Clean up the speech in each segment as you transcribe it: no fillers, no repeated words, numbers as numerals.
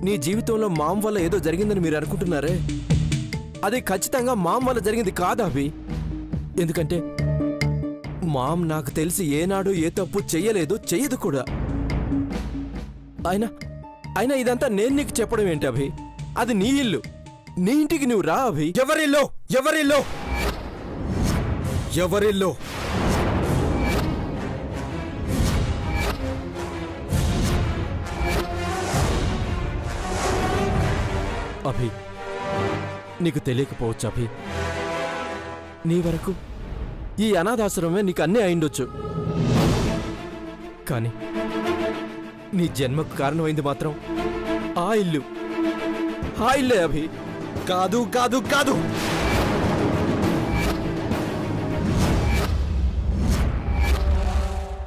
నీ జీవితంలో మామ్ వల్ల ఏదో జరిగిందని మీరు అనుకుంటున్నారే, అది ఖచ్చితంగా మామ్ వల్ల జరిగింది కాదు అభి. ఎందుకంటే మామ్ నాకు తెలిసి ఏనాడు ఏ తప్పు చెయ్యలేదు, చెయ్యదు కూడా. అయినా ఇదంతా నేను నీకు చెప్పడం ఏంటి అభి? అది నీ ఇల్లు, నీ ఇంటికి నువ్వు రా అభి. ఎవరిల్లో ఎవరిల్లో ఎవరిల్లో అభి, నీకు తెలియకపోవచ్చు అభి, నీ వరకు ఈ అనాథాశ్రమే నీకు అన్నీ అయిండొచ్చు. కానీ నీ జన్మకు కారణమైంది మాత్రం ఆ ఇల్లే అభి. కాదు కాదు కాదు,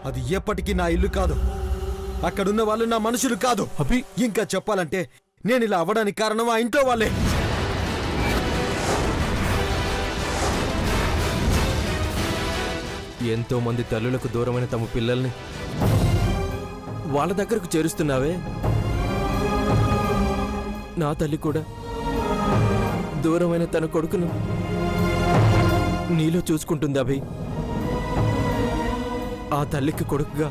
అది ఎప్పటికీ నా ఇల్లు కాదు. అక్కడున్న వాళ్ళు నా మనుషులు కాదు అభి. ఇంకా చెప్పాలంటే నేను ఇలా అవ్వడానికి కారణం ఆ ఇంట్లో వాళ్ళే. ఎంతో మంది తల్లులకు దూరమైన తమ పిల్లల్ని వాళ్ళ దగ్గరకు చేరుస్తున్నావే, నా తల్లి కూడా దూరమైన తన కొడుకును నీలో చూసుకుంటుంది అభి. ఆ తల్లికి కొడుకుగా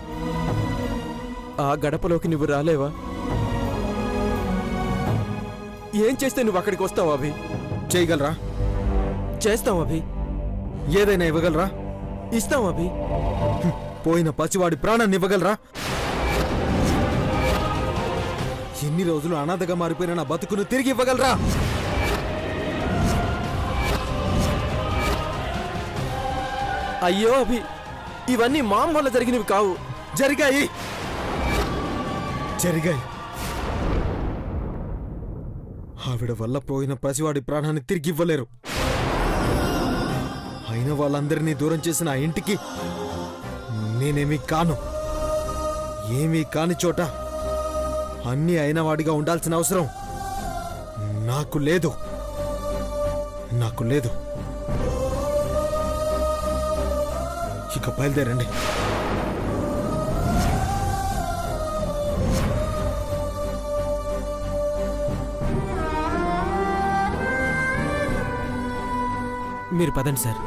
ఆ గడపలోకి నువ్వు రాలేవా? ఏం చేస్తే నువ్వు అక్కడికి వస్తావు అభి? చేయగలరా? చేస్తాం అభి. ఏదైనా ఇవ్వగలరా? ఇస్తాం అభి. పోయిన పసివాడి ప్రాణాన్ని ఇవ్వగలరా? ఎన్ని రోజులు అనాథగా మారిపోయిన నా బతుకును తిరిగి ఇవ్వగలరా? అయ్యో అభి, ఇవన్నీ మామ్ వల్ల జరిగినవి కావు. జరిగాయి. ఆవిడ వల్ల పోయిన పసివాడి ప్రాణాన్ని తిరిగి ఇవ్వలేరు. అయిన వాళ్ళందరినీ దూరం చేసిన ఆ ఇంటికి నేనేమీ కాను. ఏమీ కాని చోట అన్నీ అయినవాడిగా ఉండాల్సిన అవసరం నాకు లేదు. ఇక బయలుదేరండి. మీరు పదండి సార్.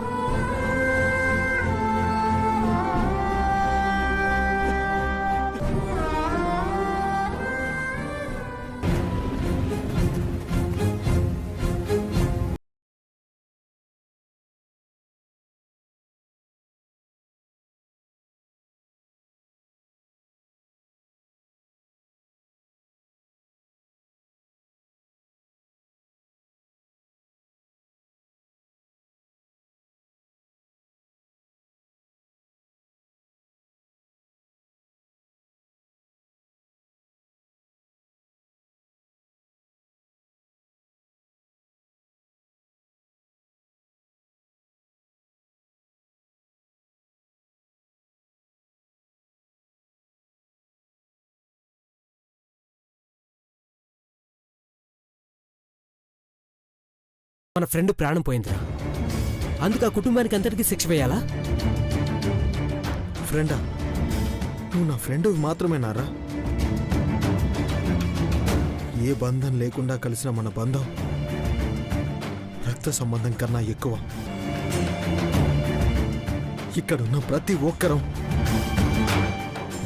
మన ఫ్రెండ్ ప్రాణం పోయిందిరా, అందుకు ఆ కుటుంబానికి అంతటికీ శిక్ష వేయాలా? ఫ్రెండా? నువ్వు నా ఫ్రెండ్ మాత్రమేనారా? ఏ బంధం లేకుండా కలిసిన మన బంధం రక్త సంబంధం కన్నా ఎక్కువ. ఇక్కడున్న ప్రతి ఒక్కరం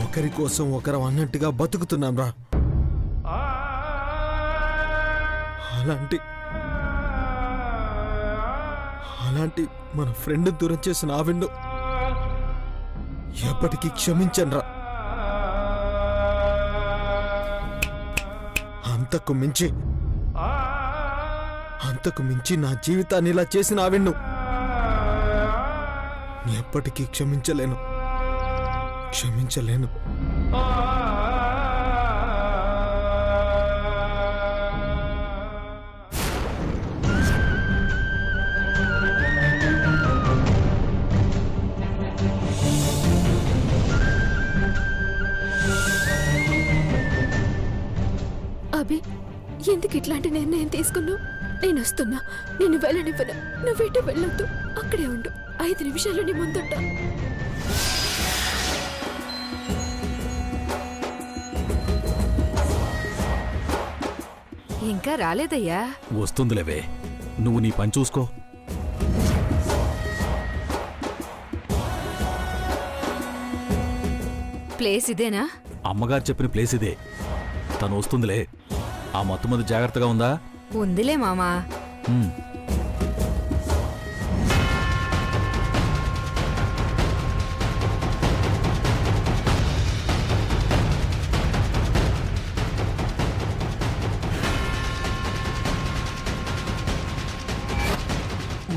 ఒకరి కోసం ఒకరం అన్నట్టుగా బతుకుతున్నాం రా. అలాంటి మన ఫ్రెండ్ దూరం చేసిన ఆవిడ్ను ఎప్పటికీ క్షమించనురా. అంతకు మించి నా జీవితాన్ని ఇలా చేసిన ఆవిడ్ను ఎప్పటికీ క్షమించలేను. అభి, ఎందుకు ఇట్లాంటి నిర్ణయం తీసుకున్నావు? నేను వస్తున్నా, నేను వెళ్ళనివ్వను. నువ్వెటు వెళ్ళొద్దు, అక్కడే ఉండు. 5 నిమిషాలు నీ ముందుంటా. ఇంకా రాలేదయ్యా. వస్తుందిలేవే, నువ్వు నీ పని చూసుకో. ప్లేస్ ఇదేనా? అమ్మగారు చెప్పిన ప్లేస్ ఇదే. తను వస్తుందిలే. ఆ మత్తుమంది జాగ్రత్తగా ఉందా? ఉందిలే మామా. ఉమ్.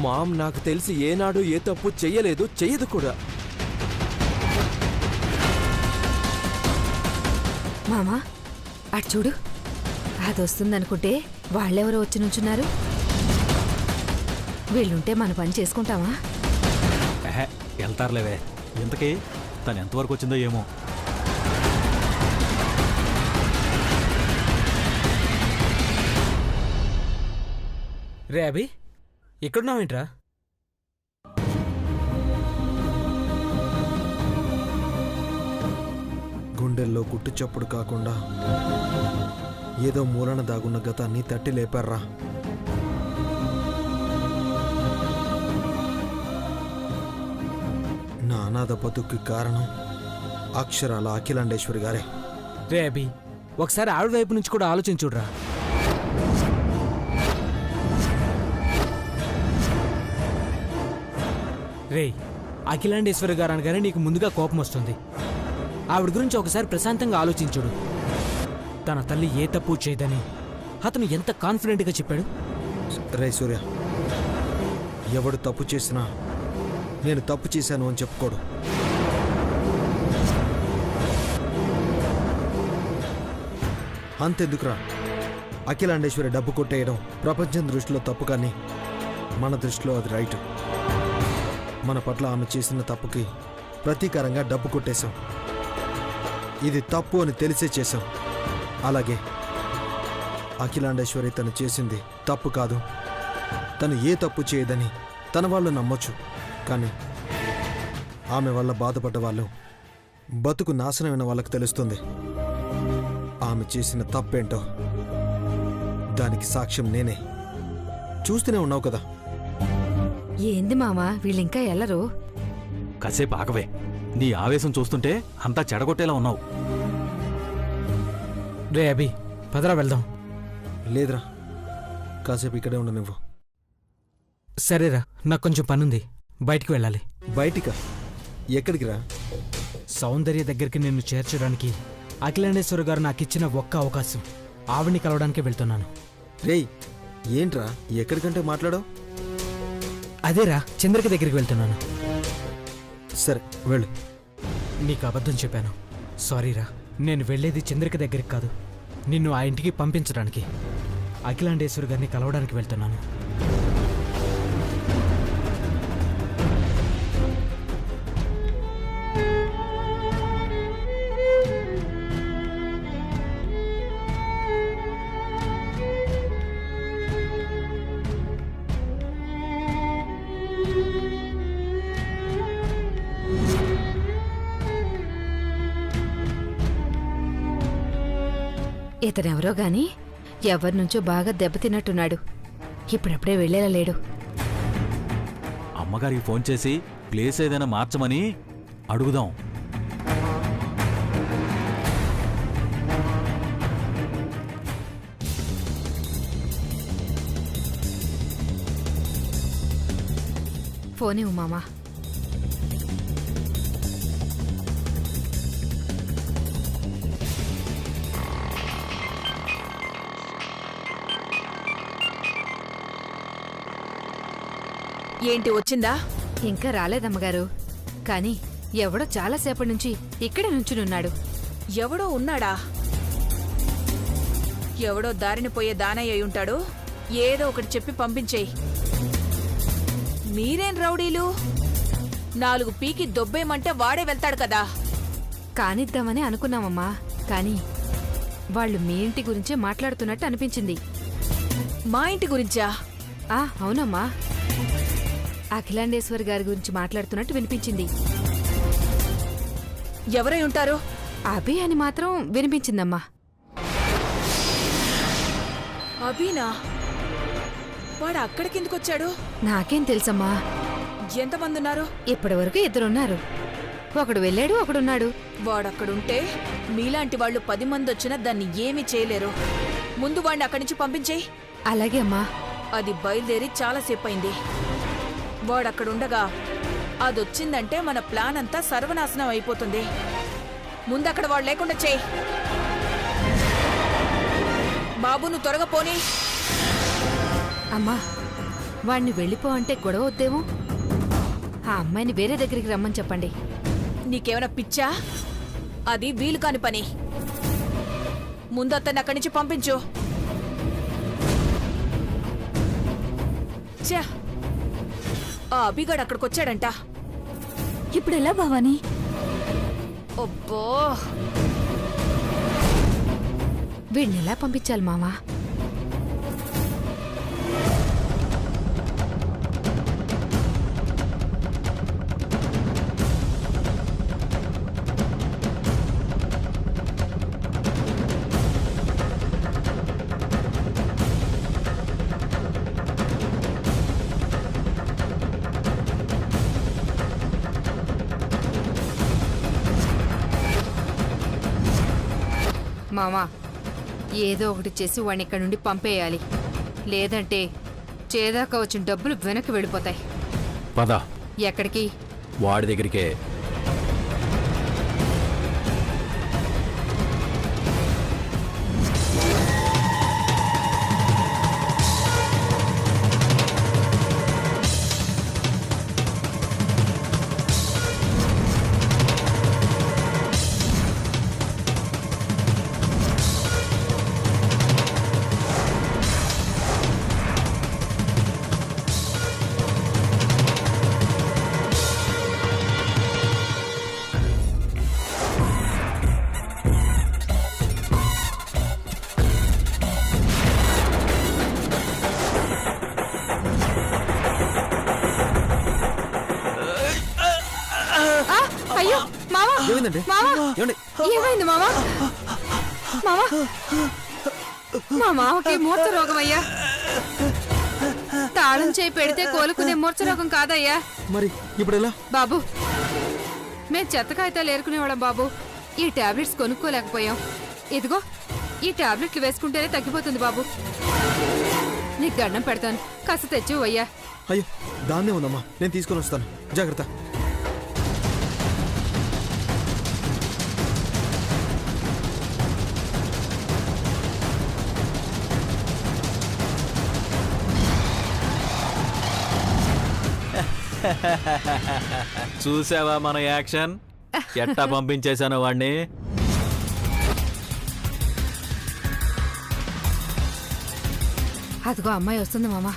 మామ్ నాకు తెలిసి ఏనాడు ఏ తప్పు చెయ్యలేదు, చెయ్యదు కూడా. మామా అటు చూడు, అది వస్తుందనుకుంటే వాళ్ళెవరో వచ్చి నుంచున్నారు. వీళ్ళుంటే మన పని చేసుకుంటామా? వెళ్తారులేవే. ఇంతకీ తను ఎంతవరకు వచ్చిందో ఏమో. రే అభి, ఎక్కడున్నావేంట్రా? గుండెల్లో గుట్టు చప్పుడు కాకుండా ఏదో మూలన దాగున్న గతాన్ని తట్టి లేపారా. నా అనాథ బతుక్కి కారణం అక్షరాల అఖిలాండేశ్వరి గారే. రే అభి, ఒకసారి ఆవిడ వైపు నుంచి కూడా ఆలోచించుడ్రా. రే, అఖిలాండేశ్వరి గారు అనగానే నీకు ముందుగా కోపం వస్తుంది. ఆవిడ గురించి ఒకసారి ప్రశాంతంగా ఆలోచించుడు. తన తల్లి ఏ తప్పు చేయదని అతను ఎంత కాన్ఫిడెంట్గా చెప్పాడు. రే సూర్య, ఎవడు తప్పు చేసినా నేను తప్పు చేశాను అని చెప్పుకోడు. అంతెందుకురా, అఖిలాండేశ్వరి డబ్బు కొట్టేయడం ప్రపంచం దృష్టిలో తప్పు, కానీ మన దృష్టిలో అది రైట్. మన పట్ల ఆమె చేసిన తప్పుకి ప్రతీకారంగా డబ్బు కొట్టేశాం. ఇది తప్పు అని తెలిసే చేశాం. అలాగే అఖిలాండేశ్వరి తను చేసింది తప్పు కాదు, తను ఏ తప్పు చేయదని తన వాళ్ళు నమ్మొచ్చు. కానీ ఆమె వల్ల బాధపడ్డ వాళ్ళు, బతుకు నాశనమైన వాళ్ళకు తెలుస్తుంది ఆమె చేసిన తప్పేంటో. దానికి సాక్ష్యం నేనే. చూస్తూనే ఉన్నావు కదా. ఏంది మామా, వీళ్ళింకా ఎల్లరు? కాసేపు ఆగవే. నీ ఆవేశం చూస్తుంటే అంతా చెడగొట్టేలా ఉన్నావు. రే అభి, పదరా వెళ్దాం. లేదురా, కాసేపు ఇక్కడే ఉండు నువ్వు. సరేరా, నాకు కొంచెం పనుంది, బయటికి వెళ్ళాలి. బయటికా? ఎక్కడికి రా? సౌందర్య దగ్గరికి నిన్ను చేర్చడానికి అఖిలాండేశ్వర గారు నాకిచ్చిన ఒక్క అవకాశం. ఆవిడ్ని కలవడానికి వెళ్తున్నాను. రేయ్, ఏంట్రా ఎక్కడికంటే మాట్లాడావు? అదేరా, చంద్రిక దగ్గరికి వెళ్తున్నాను. సరే వెళ్ళు. నీకు అబద్ధం చెప్పాను, సారీరా. నేను వెళ్ళేది చంద్రిక దగ్గరికి కాదు, నిన్ను ఆ ఇంటికి పంపించడానికి. అఖిలాండేశ్వరి గారిని కలవడానికి వెళ్తున్నాను. ఇతనెవరో గాని ఎవరినుంచో బాగా దెబ్బతిన్నట్టున్నాడు. ఇప్పుడప్పుడే వెళ్ళేలా లేడు. అమ్మగారికి ఫోన్ చేసి ప్లేస్ ఏదైనా మార్చమని అడుగుదాం. ఫోన్ ఇవ్వు మామా. ఏంటి వచ్చిందా? ఇంకా రాలేదమ్మగారు, కానీ ఎవడో చాలాసేపటి నుంచి ఇక్కడే నుంచునున్నాడు. ఎవడో ఉన్నాడా? ఎవడో దారిని పోయే దానయ్య ఉంటాడు. ఏదో ఒకటి చెప్పి పంపించేయి. మీరేం రౌడీలు? 4 పీకి దొబ్బేమంటే వాడే వెళ్తాడు కదా. కానిద్దామని అనుకున్నామమ్మా, కానీ వాళ్ళు మీ ఇంటి గురించే మాట్లాడుతున్నట్టు అనిపించింది. మా ఇంటి గురించా? అవునమ్మా, అఖిలాండేశ్వరి గారి గురించి మాట్లాడుతున్నట్టు వినిపించింది. ఎవరై ఉంటారు? అభి అని మాత్రం వినిపించిందమ్మా. అభినా? వాడు అక్కడికెందుకొచ్చాడు? నాకేం తెలుసమ్మా. ఎంతమంది ఉన్నారు? ఇప్పటి వరకు 2 ఉన్నారు. ఒకడు వెళ్ళాడు, ఒకడున్నాడు. వాడక్కడుంటే మీలాంటి వాళ్ళు 10 మంది వచ్చినా దాన్ని ఏమీ చేయలేరు. ముందు వాడిని అక్కడి నుంచి పంపించేయి. అలాగే అమ్మా. అది బయలుదేరి చాలాసేపు అయింది. వాడక్కడుండగా అదొచ్చిందంటే మన ప్లాన్ అంతా సర్వనాశనం అయిపోతుంది. ముందక్కడ వాడు లేకుండా చేయి. బాబు, నువ్వు త్వరగా పోనీ. అమ్మా, వాణ్ణి వెళ్ళిపో అంటే గొడవ వద్దేమో. ఆ అమ్మాయిని వేరే దగ్గరికి రమ్మని చెప్పండి. నీకేమైనా పిచ్చా? అది వీలు కాని పని. ముందు అతన్ని అక్కడి నుంచి పంపించు. ఛా, ఆ అభిగాడు అక్కడికొచ్చాడంట. ఇప్పుడు ఎలా భవానీ? అబ్బో, వీడిని ఎలా పంపించాలి మామా? మామా, ఏదో ఒకటి చేసి వాడిని ఇక్కడ నుండి పంపేయాలి. లేదంటే చేదాకా వచ్చిన డబ్బులు వెనక్కి వెళ్ళిపోతాయి. పద. ఎక్కడికి? వాడి దగ్గరికే. అయ్యో మామా, ఏమైందండి? మామా, ఏమండి? ఏమైంది మామా? మామా, మా మామకి మూర్ఛ రోగం అయ్యా. తాళం చేయి పెడితే కోలుకునే మూర్ఛ రోగం కాదయ్యా. మరి ఇప్పుడు ఎలా? బాబు, మేం చెత్త కాగితాలు ఏరుకునేవాళ్ళం బాబు. ఈ టాబ్లెట్స్ కొనుక్కోలేకపోయాం. ఇదిగో ఈ టాబ్లెట్లు వేసుకుంటేనే తగ్గిపోతుంది బాబు. నీకు దండం పెడతాను, కాస్త తెచ్చు అయ్యా. అయ్యో, దాన్నే ఉందమ్మా, నేను తీసుకొని వస్తాను. జాగ్రత్త. చూసావా మన యాక్షన్? ఎట్టా పంపించేశాను వాణ్ణి. అదిగో అమ్మాయి వస్తుంది మామా.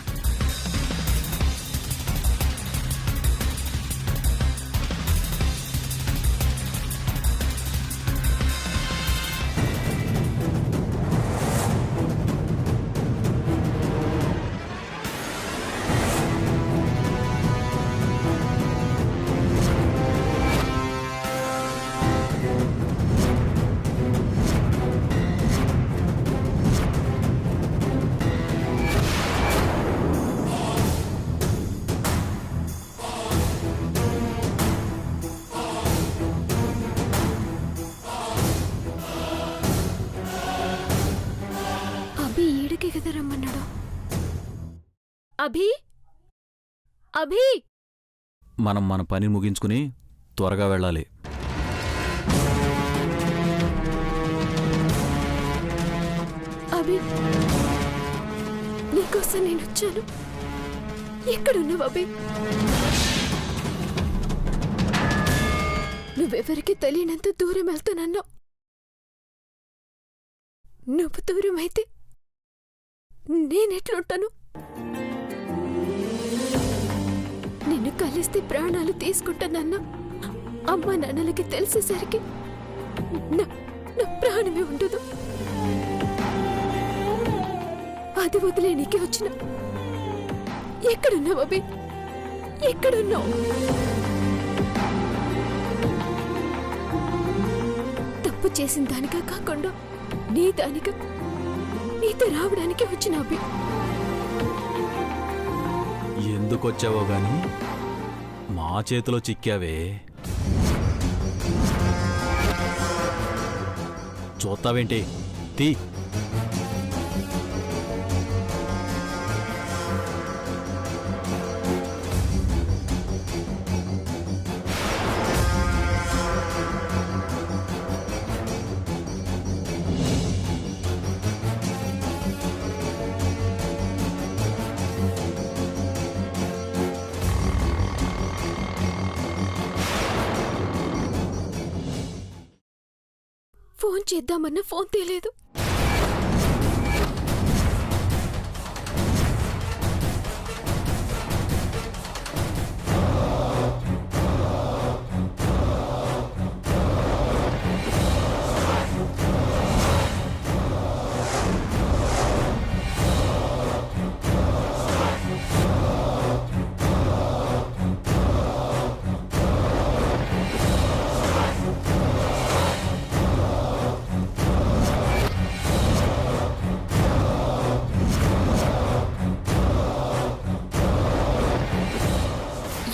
కదా రమ్మన్నాడు. అభి, అభి, మనం మన పని ముగించుకుని త్వరగా వెళ్ళాలి. అభి, నీకోసం నేను వచ్చాను. ఎక్కడున్నావు అభి? నువ్వెవరికి తెలియనంత దూరం వెళ్తానన్నావు. నువ్వు దూరం అయితే నేనెట్లుంటాను? నిన్ను కలిస్తే ప్రాణాలు తీసుకుంటానన్నా అమ్మా నాన్నలకి తెలిసేసరికి నా ప్రాణమే ఉండదు. అది వదిలేనికి వచ్చిన. ఎక్కడున్నావు అభి? ఎక్కడున్నావు? తప్పు చేసిన దానిగా కాకుండా నీ నీతో రావడానికి వచ్చిన అభి. ఎందుకొచ్చావో గాని మా చేతిలో చిక్కావే. చూస్తావేంటి? తీ. ఫోన్ చేద్దామన్నా ఫోన్ తీయలేదు.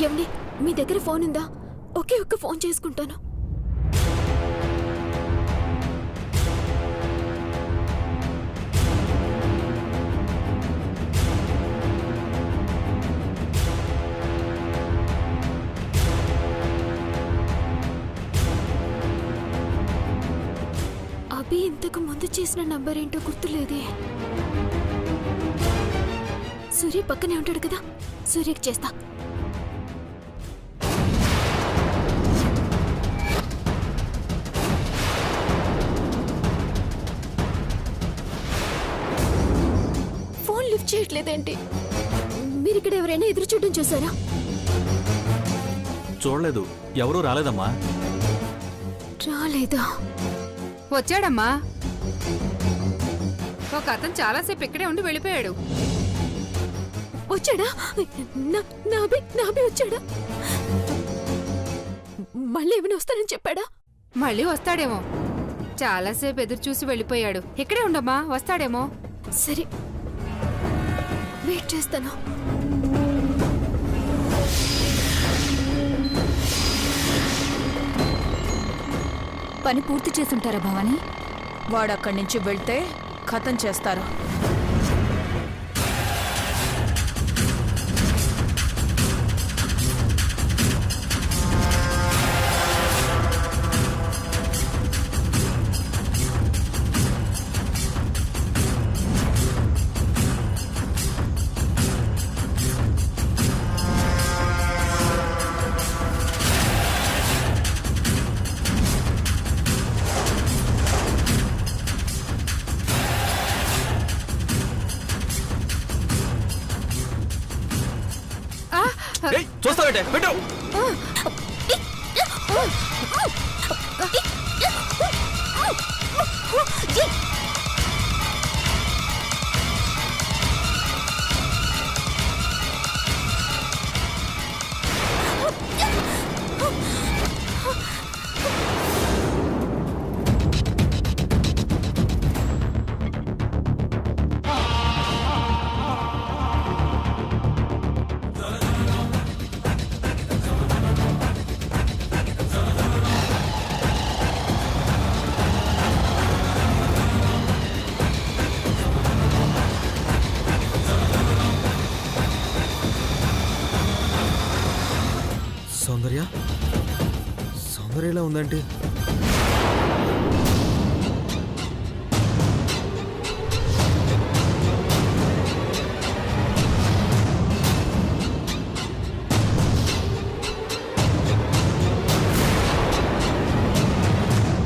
ఏమండి, మీ దగ్గర ఫోన్ ఉందా? ఒకే ఒక్క ఫోన్ చేసుకుంటాను. అభి ఇంతకు ముందు చేసిన నంబర్ ఏంటో గుర్తులేదే. సూర్య పక్కనే ఉంటాడు కదా, సూర్యకి చేస్తా. ఫోన్ లిఫ్ట్ చేయట్లేదేంటి? మీరు ఇక్కడ ఎవరైనా ఎదురు చూడడం చూసారా? చూడలేదు. ఎవరూ రాలేదమ్మా. రాలేదా? వచ్చాడమ్మా. ఒక అతను చాలాసేపు ఇక్కడే ఉండి వెళ్ళిపోయాడు. వచ్చాడా? నాబి వచ్చాడా? మళ్ళీ ఏమైనా వస్తానని చెప్పాడా? మళ్ళీ వస్తాడేమో. చాలాసేపు ఎదురు చూసి వెళ్ళిపోయాడు. ఇక్కడే ఉండమ్మా, వస్తాడేమో. సరే, వెయిట్ చేస్తాను. పని పూర్తి చేసుంటారా భవానీ? వాడక్కడి నుంచి వెళ్తే ఖతం చేస్తారు. చూస్తావేంటే? పెట్టు. సౌందర్య, సౌందర్య ఎలా ఉందంటే